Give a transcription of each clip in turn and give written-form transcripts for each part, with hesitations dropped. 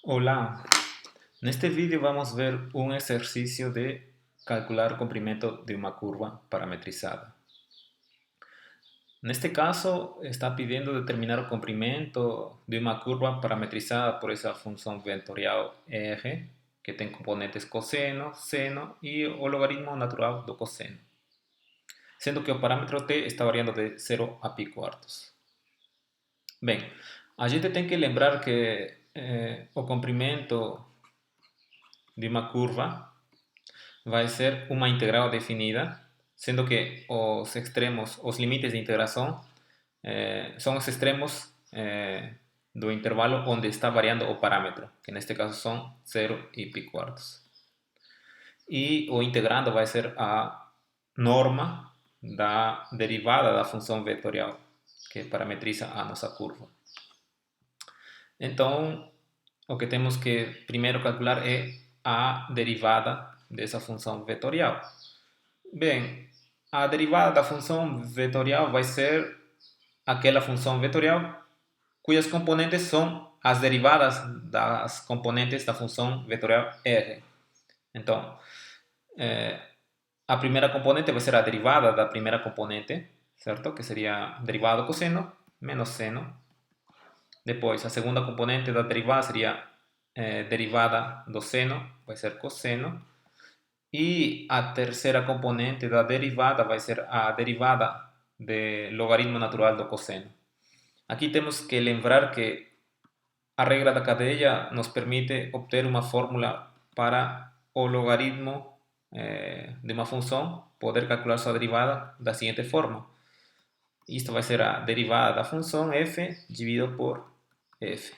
Hola, en este vídeo vamos a ver un ejercicio de calcular comprimento de una curva parametrizada. En este caso está pidiendo determinar el comprimento de una curva parametrizada por esa función vectorial R que tiene componentes coseno, seno y el logaritmo natural do coseno, sendo que el parámetro t está variando de 0 a pi cuartos. Bem, a gente tem que lembrar que o comprimento de uma curva vai ser uma integral definida, sendo que os extremos, os limites de integração, são os extremos do intervalo onde está variando o parâmetro, que neste caso são 0 e pi quartos. E o integrando vai ser a norma da derivada da função vetorial, que parametriza a nossa curva. Então, o que temos que primeiro calcular é a derivada dessa função vetorial. Bem, a derivada da função vetorial vai ser aquela função vetorial cujas componentes são as derivadas das componentes da função vetorial R. Então, a primeira componente vai ser a derivada da primeira componente, certo? Que seria derivada do cosseno menos seno. Depois, a segunda componente da derivada seria derivada do seno, vai ser cosseno. E a terceira componente da derivada vai ser a derivada do logaritmo natural do cosseno. Aqui temos que lembrar que a regra da cadeia nos permite obter uma fórmula para o logaritmo de uma função, poder calcular sua derivada da seguinte forma. Isto vai ser a derivada da função f dividido por f.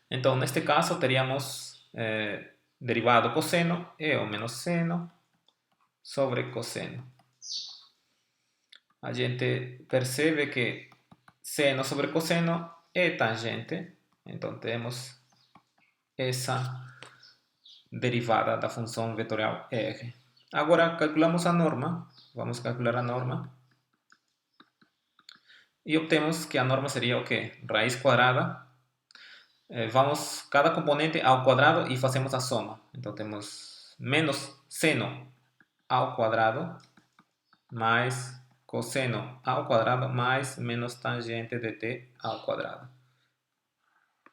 Então, neste caso, teríamos derivada do cosseno é o menos seno sobre cosseno. A gente percebe que seno sobre cosseno é tangente, então temos essa derivada da função vetorial R. Agora calculamos a norma, vamos calcular a norma e obtemos que a norma seria o quê? Raiz quadrada. Vamos cada componente ao quadrado e fazemos a soma. Então temos menos seno ao quadrado mais cosseno ao quadrado mais menos tangente de t ao quadrado.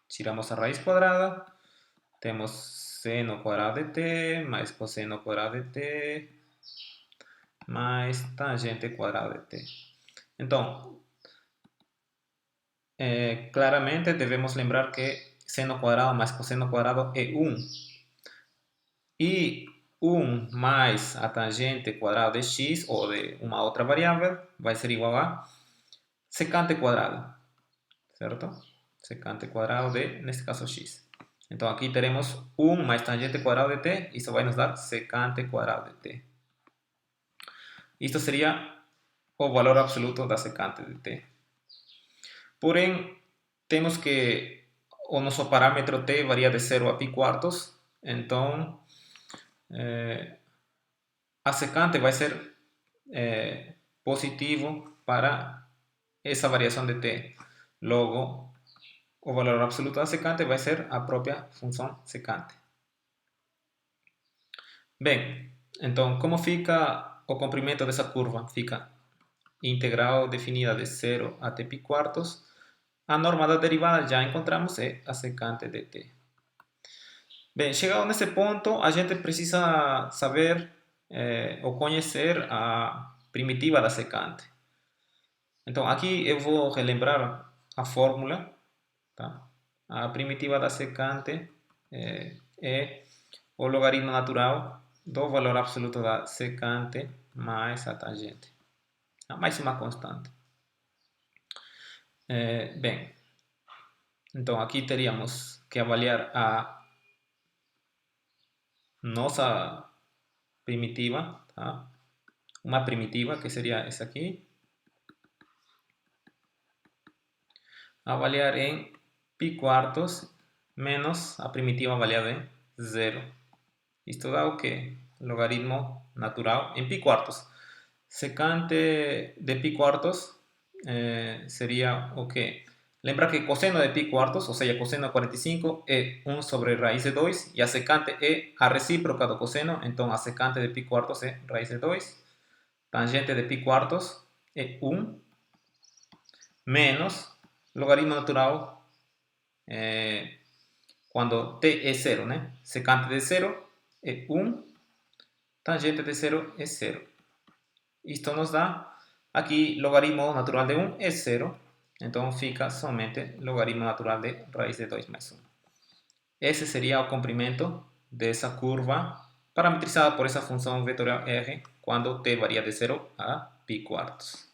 Tiramos a raiz quadrada, temos seno quadrado de t mais cosseno quadrado de t mais tangente quadrado de t. Então, claramente devemos lembrar que seno quadrado mais cosseno quadrado é 1. E 1 mais a tangente quadrada de x, ou de uma outra variável, vai ser igual a secante quadrado, certo? Secante quadrado de, neste caso, x. Então, aqui teremos 1 mais tangente quadrado de t, isso vai nos dar secante quadrado de t. Isto seria o valor absoluto da secante de t. Porém, temos que o nosso parâmetro t varia de 0 a pi quartos, então a secante vai ser positivo para essa variação de t. Logo, o valor absoluto da secante vai ser a própria função secante. Bem, então como fica o comprimento dessa curva? Fica integral definida de 0 até pi quartos. A norma da derivada já encontramos é a secante de t. Bem, chegado nesse ponto, a gente precisa saber ou conhecer a primitiva da secante. Então, aqui eu vou relembrar a fórmula. Tá? A primitiva da secante é o logaritmo natural do valor absoluto da secante mais a tangente. Mais uma constante. Bem, então aqui teríamos que avaliar a nossa primitiva, tá? Uma primitiva que seria essa aqui, avaliar em pi quartos menos a primitiva avaliada em 0. Isto dá o quê? Logaritmo natural em pi quartos. Secante de pi quartos seria o quê? Lembra que coseno de pi quartos, ou seja, coseno de 45, é 1 sobre raiz de 2, e a secante é a recíproca do cosseno, então a secante de pi quartos é raiz de 2. Tangente de pi quartos é 1, menos logaritmo natural quando t é 0, né? Secante de 0 é 1, tangente de 0 é 0. Isto nos dá, aqui, logaritmo natural de 1 é 0, então fica somente logaritmo natural de raiz de 2 mais 1. Ese sería el comprimento de esa curva parametrizada por esa función vectorial R cuando t varía de 0 a pi cuartos.